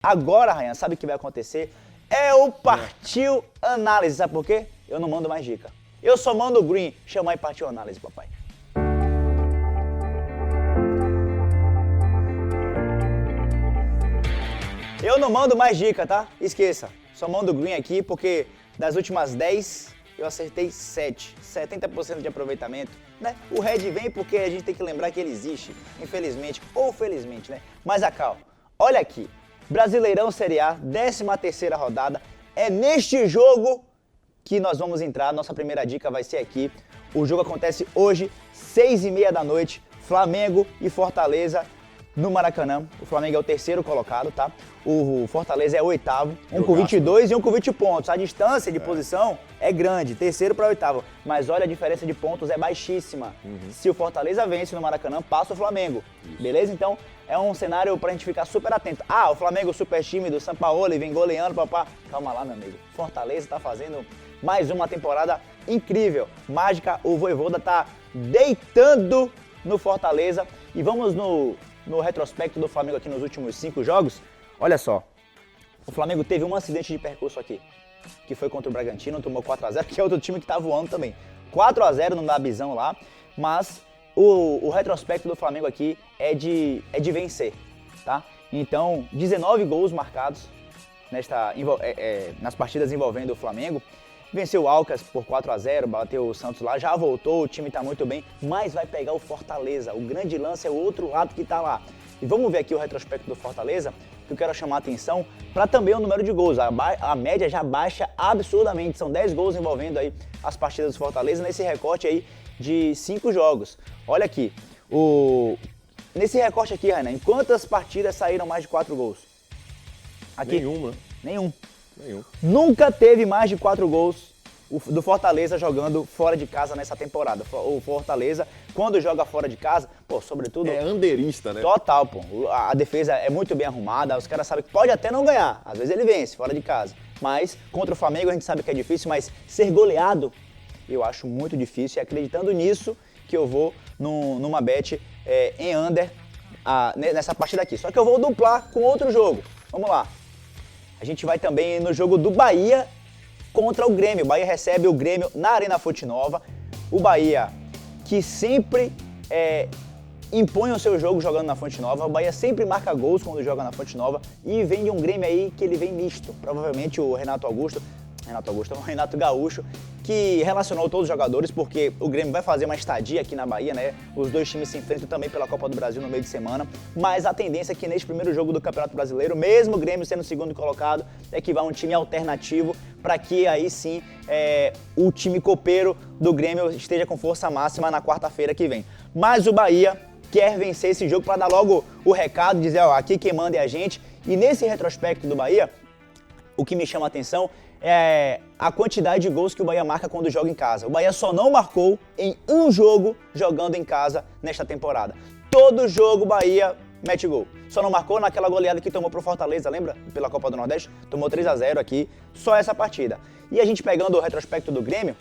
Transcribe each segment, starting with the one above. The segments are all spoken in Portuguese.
Agora, Ryan, sabe o que vai acontecer? É o Partiu Análise. Sabe por quê? Eu não mando mais dica. Eu só mando o Green chamar e Partiu Análise, papai. Eu não mando mais dica, tá? Esqueça. Só mando o Green aqui porque das últimas 10 eu acertei 7. 70% de aproveitamento, né? O Red vem porque a gente tem que lembrar que ele existe, infelizmente ou felizmente, né? Mas a Cal, olha aqui. Brasileirão Série A, 13ª rodada. É neste jogo que nós vamos entrar. Nossa primeira dica vai ser aqui. O jogo acontece hoje, 6h30 da noite. Flamengo e Fortaleza no Maracanã. O Flamengo é o 3º colocado, tá? O Fortaleza é o 8º, um com 22 e um com 20 pontos. A distância de posição é grande, 3º para 8º. Mas olha, a diferença de pontos é baixíssima. Se o Fortaleza vence no Maracanã, passa o Flamengo. Beleza? Então, é um cenário pra gente ficar super atento. Ah, o Flamengo super tímido, Sampaoli vem goleando, papá. Calma lá, meu amigo. Fortaleza tá fazendo mais uma temporada incrível. Mágica, o Vojvoda tá deitando no Fortaleza. E vamos no retrospecto do Flamengo aqui nos últimos 5 jogos. Olha só, o Flamengo teve um acidente de percurso aqui, que foi contra o Bragantino, tomou 4x0, que é outro time que tá voando também. 4x0 no Dabizão lá, mas o retrospecto do Flamengo aqui é de vencer, tá? Então, 19 gols marcados nas partidas envolvendo o Flamengo. Venceu o Alcas por 4x0, bateu o Santos lá, já voltou, o time tá muito bem, mas vai pegar o Fortaleza. O grande lance é o outro lado que tá lá. E vamos ver aqui o retrospecto do Fortaleza, que eu quero chamar a atenção para também o número de gols. A média já baixa absurdamente, são 10 gols envolvendo aí as partidas do Fortaleza nesse recorte aí de 5 jogos. Olha aqui, nesse recorte aqui, Renan, em quantas partidas saíram mais de 4 gols? Aqui. Nenhum. Nunca teve mais de 4 gols do Fortaleza jogando fora de casa nessa temporada. O Fortaleza, quando joga fora de casa, pô, sobretudo... É anderista, né? Total, pô. A defesa é muito bem arrumada, os caras sabem que pode até não ganhar. Às vezes ele vence fora de casa. Mas contra o Flamengo a gente sabe que é difícil, mas ser goleado eu acho muito difícil. E acreditando nisso que eu vou numa bet em under nessa partida aqui. Só que eu vou duplar com outro jogo. Vamos lá. A gente vai também no jogo do Bahia contra o Grêmio. O Bahia recebe o Grêmio na Arena Fonte Nova. O Bahia, que sempre impõe o seu jogo jogando na Fonte Nova. O Bahia sempre marca gols quando joga na Fonte Nova. E vem de um Grêmio aí que ele vem misto. Provavelmente o Renato Gaúcho, que relacionou todos os jogadores, porque o Grêmio vai fazer uma estadia aqui na Bahia, né? Os dois times se enfrentam também pela Copa do Brasil no meio de semana, mas a tendência é que neste primeiro jogo do Campeonato Brasileiro, mesmo o Grêmio sendo o 2º colocado, é que vá um time alternativo para que aí sim o time copeiro do Grêmio esteja com força máxima na quarta-feira que vem. Mas o Bahia quer vencer esse jogo para dar logo o recado, dizer, ó, aqui quem manda é a gente. E nesse retrospecto do Bahia, o que me chama a atenção é a quantidade de gols que o Bahia marca quando joga em casa. O Bahia só não marcou em um jogo jogando em casa nesta temporada. Todo jogo o Bahia mete gol. Só não marcou naquela goleada que tomou pro Fortaleza, lembra? Pela Copa do Nordeste. Tomou 3x0 aqui, só essa partida. E a gente pegando o retrospecto do Grêmio,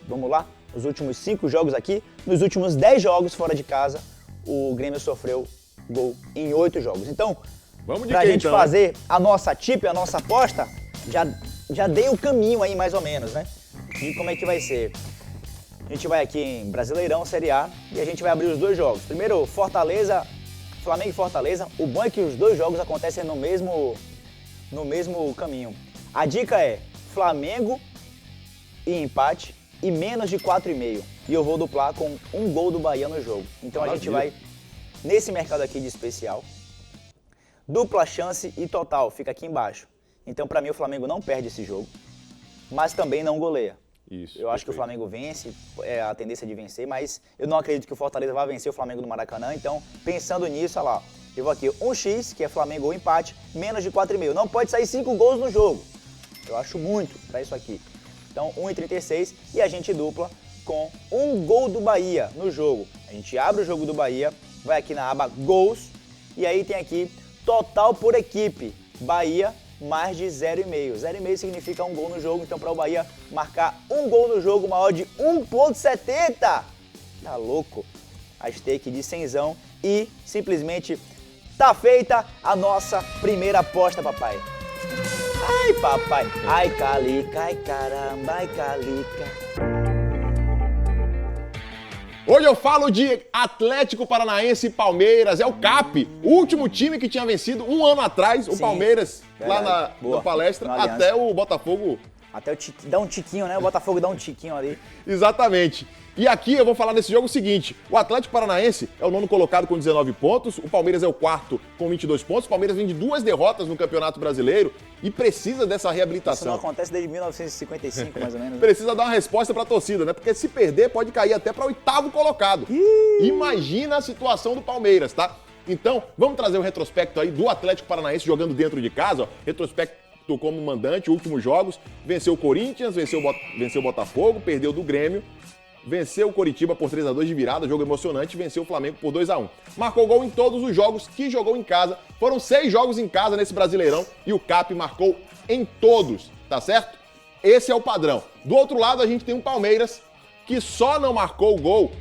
vamos lá, os últimos 5 jogos aqui, nos últimos 10 jogos fora de casa, o Grêmio sofreu gol em 8 jogos. Então, pra gente fazer a nossa tip, a nossa aposta, já dei o caminho aí mais ou menos, né? E como é que vai ser? A gente vai aqui em Brasileirão, Série A, e a gente vai abrir os 2 jogos. Primeiro, Flamengo e Fortaleza. O bom é que os 2 jogos acontecem no mesmo caminho. A dica é Flamengo e empate e menos de 4,5. E eu vou duplar com um gol do Bahia no jogo. Então a gente vai nesse mercado aqui de especial. Dupla chance e total, fica aqui embaixo. Então, pra mim, o Flamengo não perde esse jogo, mas também não goleia. Isso, eu acho que o Flamengo vence, é a tendência de vencer, mas eu não acredito que o Fortaleza vai vencer o Flamengo no Maracanã. Então, pensando nisso, olha lá, eu vou aqui 1x, que é Flamengo ou empate, menos de 4,5. Não pode sair 5 gols no jogo. Eu acho muito pra isso aqui. Então, 1,36 e a gente dupla com um gol do Bahia no jogo. A gente abre o jogo do Bahia, vai aqui na aba gols e aí tem aqui total por equipe. Bahia mais de 0,5. 0,5 significa um gol no jogo, então para o Bahia marcar um gol no jogo, maior de 1,70. Tá louco? A stake de 100zão e simplesmente Tá feita a nossa primeira aposta, papai. Ai, papai. Ai, calica, ai, caramba, ai, calica. Hoje eu falo de Atlético Paranaense e Palmeiras, é o CAP, o último time que tinha vencido um ano atrás, o Palmeiras, verdade. Lá na palestra, até o Botafogo. Até dá um tiquinho, né? O Botafogo dá um tiquinho ali. Exatamente. E aqui eu vou falar desse jogo o seguinte, o Atlético Paranaense é o nono colocado com 19 pontos, o Palmeiras é o quarto com 22 pontos, o Palmeiras vem de 2 derrotas no Campeonato Brasileiro e precisa dessa reabilitação. Isso não acontece desde 1955, mais ou menos. Né? Precisa dar uma resposta pra torcida, né? Porque se perder pode cair até para o 8º colocado. Imagina a situação do Palmeiras, tá? Então, vamos trazer um retrospecto aí do Atlético Paranaense jogando dentro de casa, ó. Retrospecto como mandante, últimos jogos, venceu o Corinthians, venceu o Botafogo, perdeu do Grêmio, venceu o Coritiba por 3-2 de virada, jogo emocionante, venceu o Flamengo por 2-1. Marcou gol em todos os jogos que jogou em casa, foram 6 jogos em casa nesse Brasileirão e o CAP marcou em todos, tá certo? Esse é o padrão. Do outro lado a gente tem um Palmeiras que só não marcou gol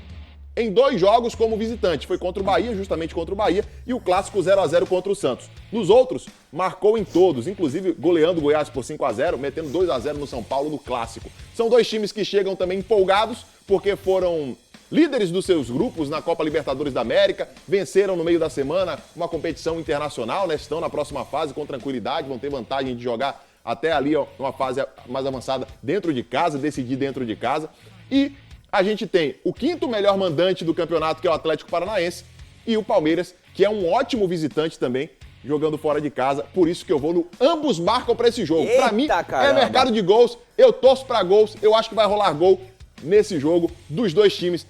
em 2 jogos como visitante. Foi contra o Bahia, justamente contra o Bahia, e o clássico 0-0 contra o Santos. Nos outros, marcou em todos, inclusive goleando o Goiás por 5-0, metendo 2-0 no São Paulo no clássico. São 2 times que chegam também empolgados, porque foram líderes dos seus grupos na Copa Libertadores da América, venceram no meio da semana uma competição internacional, né? Estão na próxima fase com tranquilidade, vão ter vantagem de jogar até ali, ó, uma fase mais avançada dentro de casa, decidir dentro de casa. E a gente tem o 5º melhor mandante do campeonato, que é o Atlético Paranaense, e o Palmeiras, que é um ótimo visitante também, jogando fora de casa. Por isso que eu vou no ambos marcam pra esse jogo. Pra mim, caramba. É mercado de gols, eu torço pra gols, eu acho que vai rolar gol nesse jogo dos 2 times,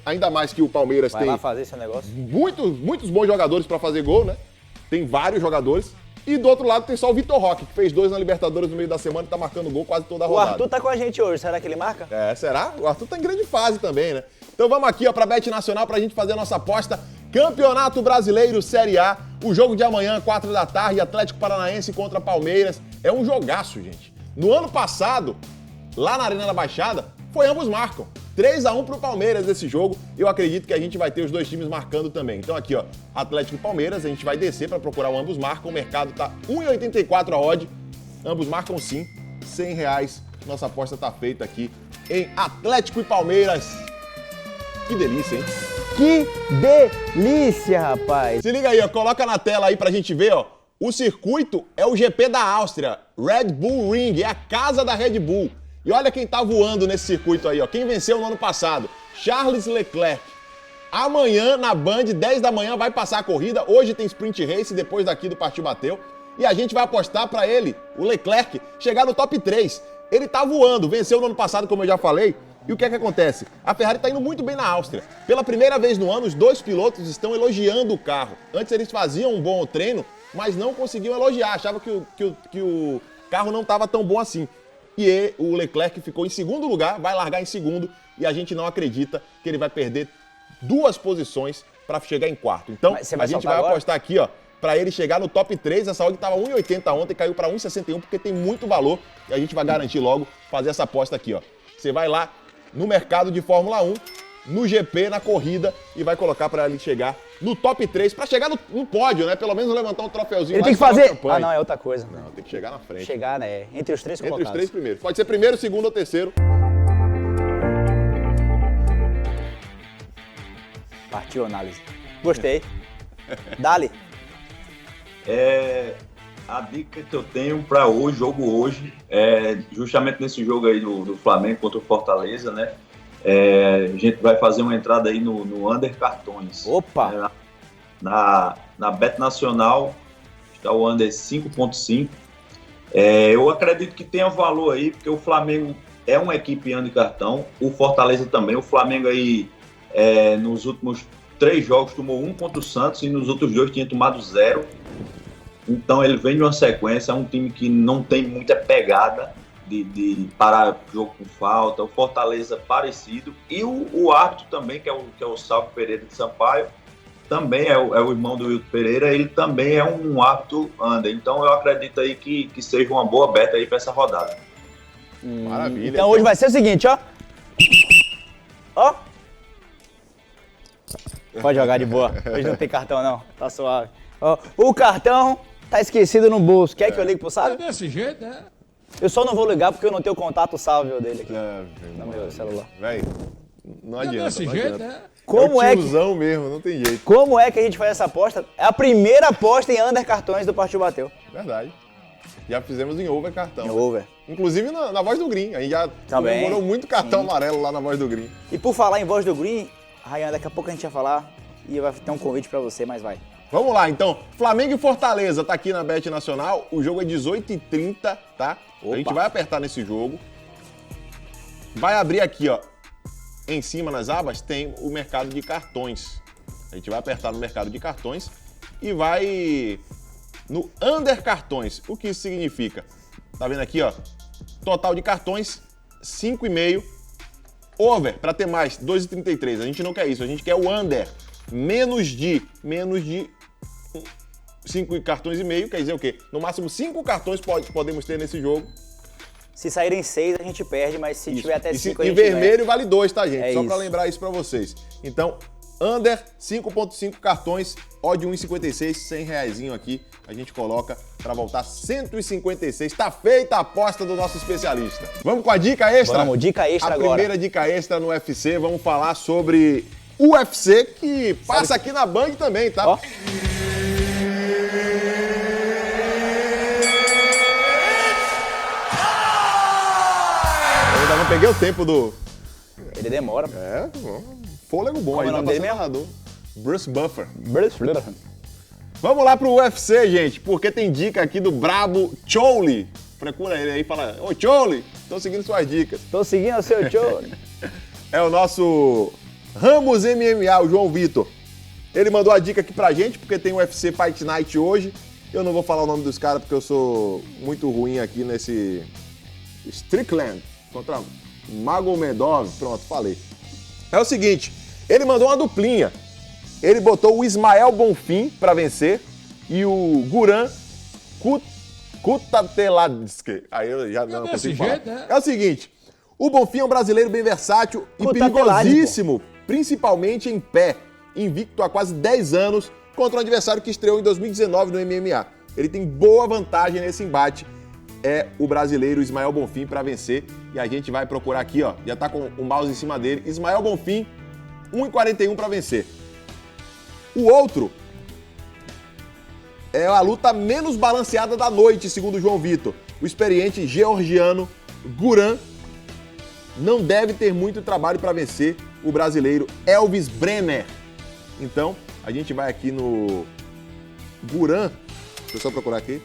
ainda mais que o Palmeiras vai tem lá fazer esse negócio. muitos bons jogadores pra fazer gol, né? Tem vários jogadores. E do outro lado tem só o Vitor Roque, que fez 2 na Libertadores no meio da semana e tá marcando gol quase toda a rodada. O Arthur tá com a gente hoje, será que ele marca? Será? O Arthur tá em grande fase também, né? Então vamos aqui, ó, pra Bet Nacional pra gente fazer a nossa aposta. Campeonato Brasileiro Série A, o jogo de amanhã, 4 da tarde, Atlético Paranaense contra Palmeiras. É um jogaço, gente. No ano passado, lá na Arena da Baixada, foi ambos marcam. 3-1 pro Palmeiras esse jogo. Eu acredito que a gente vai ter os 2 times marcando também. Então aqui, ó, Atlético e Palmeiras, a gente vai descer para procurar o ambos marcam. O mercado tá 1,84 a odd. Ambos marcam sim, R$100. Nossa aposta tá feita aqui em Atlético e Palmeiras. Que delícia, hein? Que delícia, rapaz! Se liga aí, ó, coloca na tela aí pra gente ver, ó. O circuito é o GP da Áustria, Red Bull Ring, é a casa da Red Bull. E olha quem tá voando nesse circuito aí, ó. Quem venceu no ano passado? Charles Leclerc. Amanhã, na Band, 10 da manhã, vai passar a corrida. Hoje tem sprint race, depois daqui do Partiu Bateu. E a gente vai apostar pra ele, o Leclerc, chegar no top 3. Ele tá voando, venceu no ano passado, como eu já falei. E o que é que acontece? A Ferrari tá indo muito bem na Áustria. Pela primeira vez no ano, os 2 pilotos estão elogiando o carro. Antes eles faziam um bom treino, mas não conseguiam elogiar. Achavam que o carro não estava tão bom assim. E o Leclerc ficou em segundo lugar, vai largar em segundo, e a gente não acredita que ele vai perder 2 posições para chegar em quarto. Então, a gente vai apostar aqui, ó, para ele chegar no top 3. Essa odd estava 1,80 ontem, caiu para 1,61 porque tem muito valor, e a gente vai garantir logo fazer essa aposta aqui, ó. Você vai lá no mercado de Fórmula 1, no GP, na corrida, e vai colocar para ele chegar no top 3, para chegar no pódio, né? Pelo menos levantar um troféuzinho. Ele tem que fazer... Ah, não, é outra coisa. Não, tem que chegar na frente. Chegar, né? Entre os 3 colocados. Entre os 3 primeiros. Pode ser primeiro, segundo ou terceiro. Partiu a análise. Gostei. Dali. A dica que eu tenho para hoje, jogo hoje, é justamente nesse jogo aí do Flamengo contra o Fortaleza, né? A gente vai fazer uma entrada aí no Under Cartões. Opa! Na Bet Nacional está o Under 5.5. Eu acredito que tenha valor aí, porque o Flamengo é uma equipe Under Cartão, o Fortaleza também. O Flamengo aí, nos últimos 3 jogos, tomou 1 contra o Santos e nos outros 2 tinha tomado 0. Então ele vem de uma sequência, é um time que não tem muita pegada de parar jogo com falta. O Fortaleza parecido, e o árbitro também, que é o Salvo Pereira de Sampaio, também é o irmão do Wilton Pereira, ele também é um árbitro under. Então eu acredito aí que seja uma boa beta aí para essa rodada. Maravilha. Então hoje vai ser o seguinte, ó. Ó. Pode jogar de boa. Hoje não tem cartão não, tá suave. Ó, o cartão tá esquecido no bolso. Quer que eu ligue pro Sávio? É desse jeito, né? Eu só não vou ligar porque eu não tenho o contato salvo dele aqui É, no meu celular. Véi, não É adianta. desse não jeito, adianta. né? Como é é o que... tiozão mesmo, não tem jeito. Como é que a gente faz essa aposta? É a primeira aposta em under cartões do Partiu Bateu. Verdade. Já fizemos em over cartão. Em over. Inclusive na Voz do Green. A gente já Também. comemorou muito cartão amarelo lá na Voz do Green. E por falar em voz do Green, Ryan, daqui a pouco a gente vai falar e vai ter um convite pra você, mas vai. Vamos lá, então. Flamengo e Fortaleza tá aqui na Bet Nacional. O jogo é 18h30, tá? Opa. A gente vai apertar nesse jogo. Vai abrir aqui, ó. Em cima nas abas tem o mercado de cartões. A gente vai apertar no mercado de cartões e vai no under cartões. O que isso significa? Tá vendo aqui, ó? Total de cartões, 5,5. Over, para ter mais, 2,33. A gente não quer isso, a gente quer o under. Menos de 5 cartões e meio, quer dizer o quê? No máximo 5 cartões podemos ter nesse jogo. Se saírem 6, a gente perde, mas se Isso. tiver até E 5, a em gente vermelho vale 2, tá, gente? É Só isso. pra lembrar isso pra vocês. Então, under 5,5 cartões, odd 1,56, 100 reaisinho aqui. A gente coloca pra voltar 156. Tá feita a aposta do nosso especialista. Vamos com a dica extra? Vamos, dica extra a agora. primeira dica extra no UFC, vamos falar sobre o UFC que passa aqui na Band também, tá? Ó. Eu ainda não peguei o tempo do... Ele demora. Fôlego bom Como aí, é o tá nome dele passando mesmo? narrador. Bruce Buffer. Bruce. Vamos lá pro UFC, gente, porque tem dica aqui do brabo Choli. Procura ele aí e fala, ô Choli, tô seguindo suas dicas. Tô seguindo o seu show. É o nosso Ramos MMA, o João Vitor. Ele mandou a dica aqui pra gente, porque tem o UFC Fight Night hoje. Eu não vou falar o nome dos caras, porque eu sou muito ruim aqui nesse Strickland contra Magomedov. Pronto, falei. É o seguinte, ele mandou uma duplinha. Ele botou o Ismael Bonfim pra vencer e o Guran Kutateladze. Aí eu já não desse consigo falar. jeito, né? É o seguinte, o Bonfim é um brasileiro bem versátil e Kutateladze, perigosíssimo, principalmente em pé, invicto há quase 10 anos contra um adversário que estreou em 2019 no MMA. Ele tem boa vantagem nesse embate. É o brasileiro Ismael Bonfim para vencer. E a gente vai procurar aqui, ó. Já tá com o mouse em cima dele. Ismael Bonfim, 1,41 para vencer. O outro é a luta menos balanceada da noite, segundo o João Vitor. O experiente georgiano Guran não deve ter muito trabalho para vencer o brasileiro Elvis Brenner. Então, a gente vai aqui no Guran. Deixa eu só procurar aqui.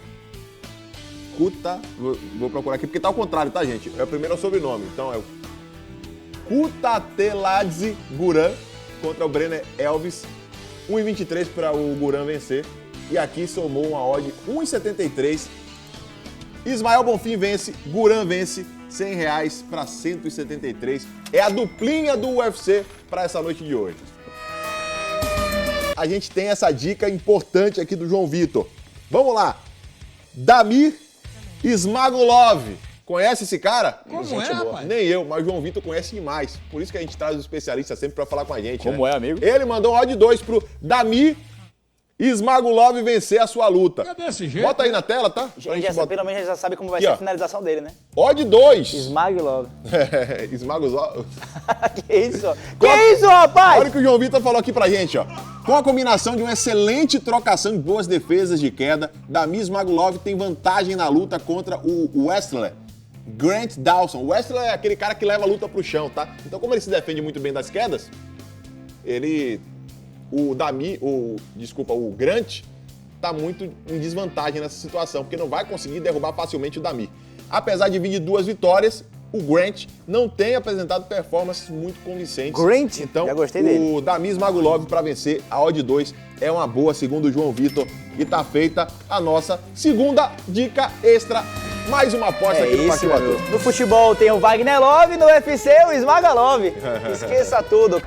Vou procurar aqui porque tá ao contrário, tá, gente? É o primeiro é o sobrenome. Então é o Kutateladze Guran contra o Brenner Elvis. 1,23 para o Guran vencer. E aqui somou uma odd 1,73. Ismael Bonfim vence, Guran vence. R$100 para 173. É a duplinha do UFC para essa noite de hoje. A gente tem essa dica importante aqui do João Vitor. Vamos lá. Damir Ismagulov. Conhece esse cara? Como Gente é, boa. rapaz? Nem eu, mas o João Vitor conhece demais. Por isso que a gente traz os especialistas sempre para falar com a gente. Como né? é, amigo? Ele mandou um odd 2 pro Damir Ismagulov vencer a sua luta. É desse jeito. Bota aí na tela, tá? A gente já, pelo menos já sabe como vai Aqui, ser ó. a finalização dele, né? Odd 2. Esmague logo. Ismagulov. Que isso? Que isso, rapaz? Olha o que o João Vitor falou aqui pra gente, ó. Com a combinação de uma excelente trocação de boas defesas de queda, Damir Ismagulov tem vantagem na luta contra o wrestler Grant Dawson. O wrestler é aquele cara que leva a luta pro chão, tá? Então, como ele se defende muito bem das quedas, o Grant tá muito em desvantagem nessa situação, porque não vai conseguir derrubar facilmente o Damir. Apesar de vir de 2 vitórias, o Grant não tem apresentado performances muito convincentes. Grant? Então, Já gostei dele. o Damir Ismagulov para vencer a odd 2 é uma boa, segundo o João Vitor. E tá feita a nossa segunda dica extra. Mais uma aposta aqui no Partiu meu Bateu. amigo. No futebol tem o Wagner Love, no UFC o Esmaga Love. Esqueça tudo.